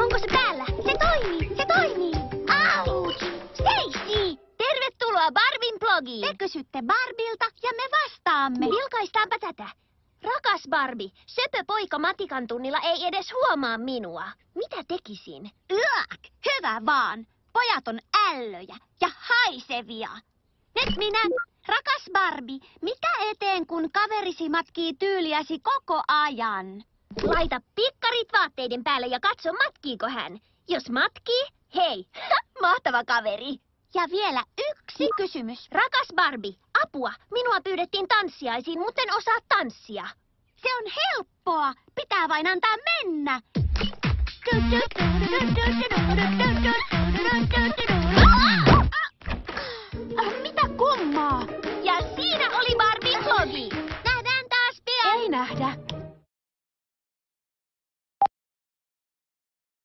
Onko se päällä? Se toimii! Se toimii! Auts! Stacy! Tervetuloa Barbin blogiin! Te kysytte Barbilta ja me vastaamme. Vilkaistaanpa tätä. Rakas Barbie, söpö poika matikan tunnilla ei edes huomaa minua. Mitä tekisin? Yök! Hyvä vaan! Pojat on ällöjä ja haisevia. Nyt minä, rakas Barbie, mitä eteen kun kaverisi matkii tyyliäsi koko ajan? Laita pikkarit vaatteiden päälle ja katso matkiiko hän. Jos matkii, hei, mahtava kaveri. Ja vielä yksi kysymys. Rakas Barbie, apua, minua pyydettiin tanssiaisiin, mutta en osaa tanssia. Se on helppoa, pitää vain antaa mennä. Mitä kummaa? Ja siinä oli Barbin blogi.